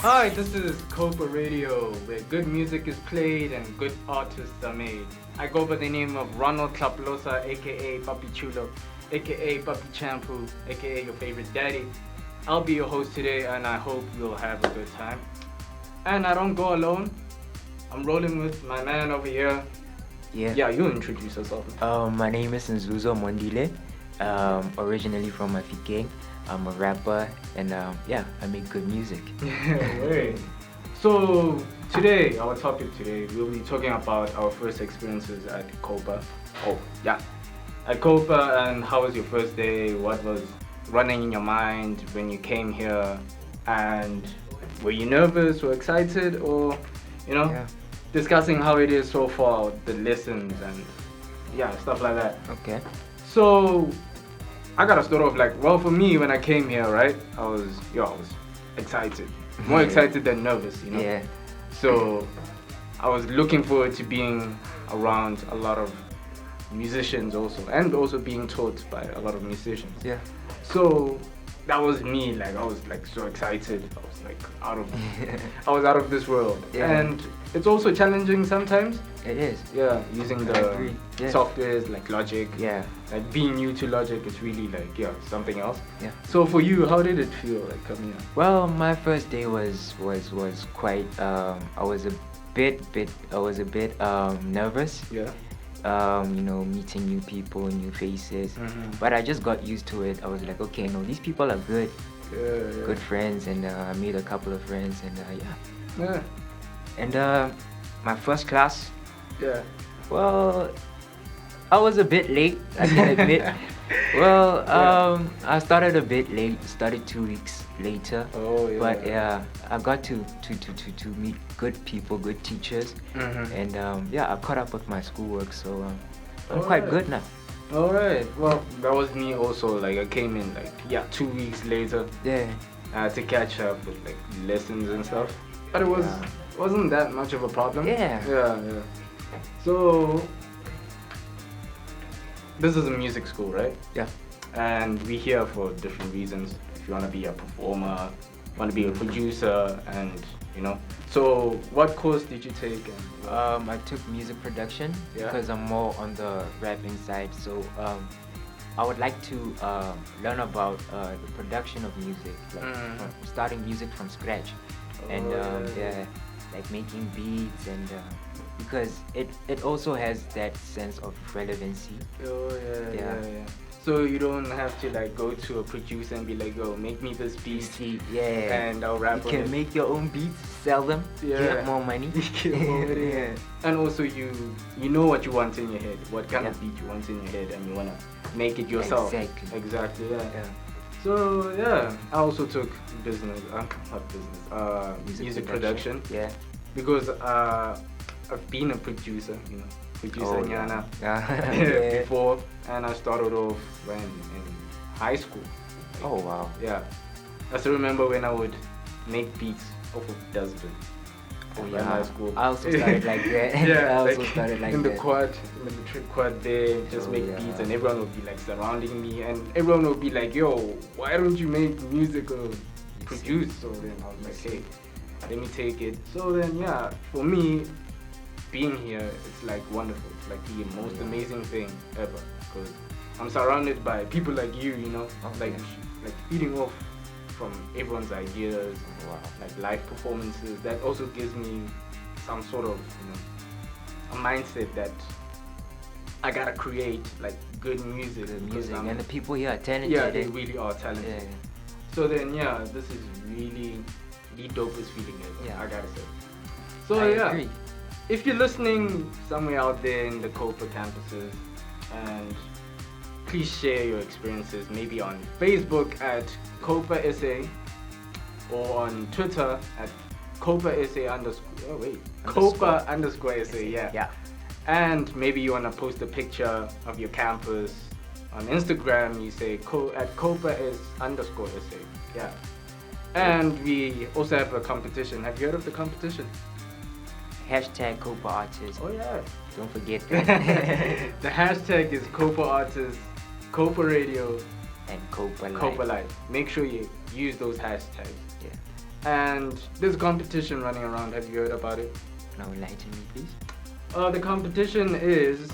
Hi, this is COPA Radio, where good music is played and good artists are made. I go by the name of Ronald Tlaplosa, aka Papi Chulo, aka Papi Champu, aka your favorite daddy. I'll be your host today, and I hope you'll have a good time. And I don't go alone. I'm rolling with my man over here. Yeah, you introduce yourself. My name is Nzuzo Mondile, originally from Afike. I'm a rapper and I make good music. Wait. So today, our topic today, we'll be talking about our first experiences at COPA. At COPA, and how was your first day? What was running in your mind when you came here? And were you nervous or excited, or discussing how it is so far, the lessons and stuff like that. Okay. So I gotta start off for me, when I came here, right, I was excited, more excited than nervous, Yeah. So I was looking forward to being around a lot of musicians also being taught by a lot of musicians. Yeah. So that was me, I was so excited. I was out of this world. Yeah. And it's also challenging sometimes. It is. Yeah, using the softwares like Logic. Yeah. Being new to Logic is really something else. Yeah. So for you, how did it feel coming here? Well, my first day was quite. I was a bit nervous. Yeah. Meeting new people, new faces. Mm-hmm. But I just got used to it. I was like, okay, no, these people are good. Yeah. Good friends, and I made a couple of friends, and Yeah. And my first class. Yeah. Well, I was a bit late, I can admit. I started a bit late, started 2 weeks later. Oh, yeah. But I got to meet good people, good teachers. Mm-hmm. And I caught up with my schoolwork, so I'm quite good now. Alright, well, that was me also. I came in 2 weeks later. Yeah. I had to catch up with lessons and stuff. But it wasn't that much of a problem. Yeah. Yeah. So this is a music school, right? Yeah. And we're here for different reasons. If you want to be a performer, want to be a producer, and So what course did you take? I took music production because I'm more on the rapping side. So I would like to learn about the production of music, from starting music from scratch, and making beats, and because it also has that sense of relevancy. Oh yeah. So you don't have to go to a producer and be like, "Oh, make me this beat." And I'll rap. You can make your own beats, sell them, get more money. Yeah. And also you know what you want in your head, what kind of beat you want in your head, and you wanna make it yourself. Exactly. Yeah. So I also took music production. Yeah. Because I've been a producer, Nyana, before, and I started off in high school. Oh wow. Yeah. I still remember when I would make beats off of dustbin. In high school. I also started like that. Yeah. I also started like in that. In the trip quad there, just make beats, and everyone would be surrounding me, and everyone would be like, "Yo, why don't you make music or produce?" So then I was like, "Hey, let me take it." So then for me, being here, it's wonderful. It's the most amazing thing ever, because I'm surrounded by people like you, feeding off from everyone's ideas, live performances. That also gives me some sort of a mindset that I gotta create good music. And the people here are talented. Yeah, they really are talented. Yeah. So then this is really the dopest feeling ever. Yeah. I gotta say. So I agree. If you're listening somewhere out there in the COPA campuses, and please share your experiences, maybe on Facebook at COPA SA, or on Twitter at COPA SA COPA _ SA, yeah. And maybe you want to post a picture of your campus. On Instagram, you say at COPA _ SA, yeah. And we also have a competition. Have you heard of the competition? Hashtag COPA Artists. Oh yeah. Don't forget that. The hashtag is COPA Artists, COPA Radio, and COPA Live. COPA Live. Make sure you use those hashtags. Yeah. And there's a competition running around. Have you heard about it? No, enlighten me, please. The competition is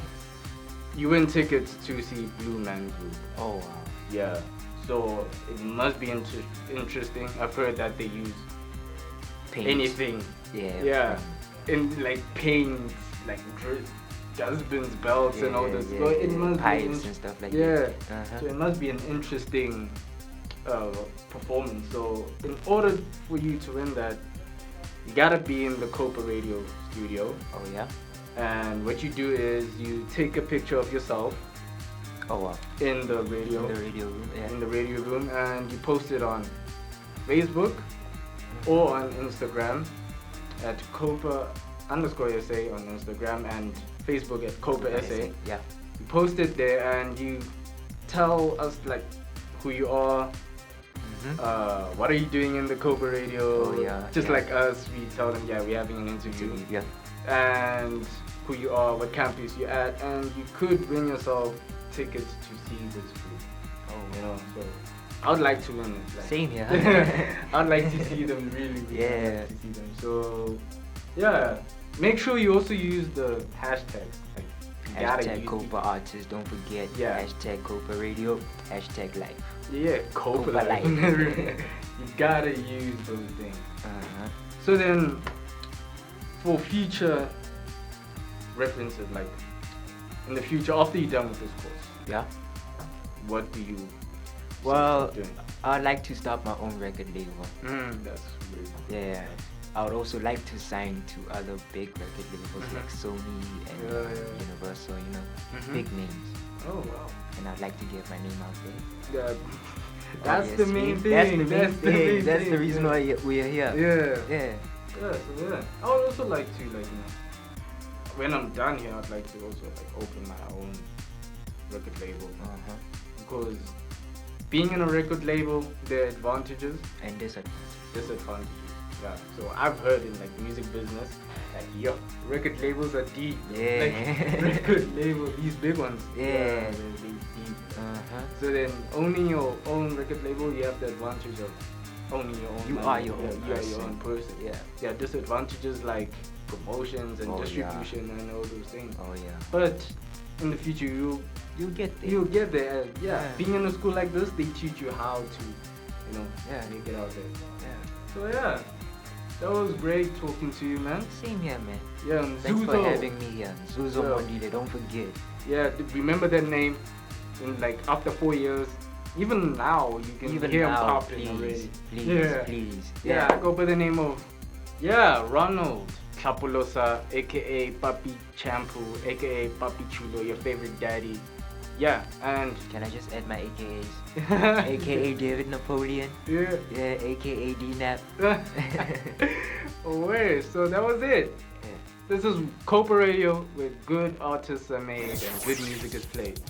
you win tickets to see Blue Man Group. Oh wow. Yeah. So it must be interesting. I've heard that they use Paint. anything. Yeah. Yeah. In like paint, like dustbins, belts, and all this. So it must pipes be and stuff like that. Yeah. So it must be an interesting performance. So in order for you to win that, you gotta be in the COPA Radio studio. Oh yeah. And what you do is you take a picture of yourself. Oh wow. In the radio. In the radio room. Yeah. In the radio room, and you post it on Facebook or on Instagram at COPA_SA on Instagram, and Facebook at COPA SA. Yeah. You post it there and you tell us like who you are. What are you doing in the COPA Radio? Oh, yeah, Just like us, we tell them, yeah, we're having an interview. Yeah. And who you are, what campus you're at, and you could bring yourself tickets to see this group. Oh, you know, so I would like to win it. Like, same here. I'd like to see them really. Yeah. Like to see them. So yeah, make sure you also use the hashtags. Like, hashtag COPA artists, don't forget. Yeah. Hashtag COPA Radio, hashtag life. Yeah, COPA life. You gotta use those things. So then, for future references, like in the future after you're done with this course, yeah, what do you? Well, I'd like to start my own record label. That's great. Yeah. I would also like to sign to other big record labels like Sony and Universal, you know, big names. Oh wow. And I'd like to get my name out there. That's the main thing. That's the reason why we are here. Yeah. So I would also like to, like, you know, when I'm done here, I'd like to also like open my own record label. Because being in a record label, there are advantages and disadvantages. Yeah. So I've heard in like music business that record labels are deep. Yeah. Like record label, these big ones. Yeah. They're deep. So then owning your own record label, you have the advantage of owning your own. You are your own person. You are your own person. Yeah. There are disadvantages like promotions and distribution and all those things. Oh yeah. But in the future, you'll get there. You'll get there. Being in a school like this, they teach you how to, you know, make it out there. Yeah. So yeah, that was great talking to you, man. Same here, man. Yeah, thanks Zuzo. for having me here. Zuzo Mondile, don't forget. Yeah, remember that name. In like after 4 years, even now you can hear him popping already. Please. Yeah, go by the name of Ronald Chapulosa, aka Papi Champu, aka Papi Chulo, your favorite daddy. Yeah, and can I just add my AKAs? AKA David Napoleon. Yeah, AKA D-Nap. So that was it. This is COPA Radio, where good artists are made and good music is played.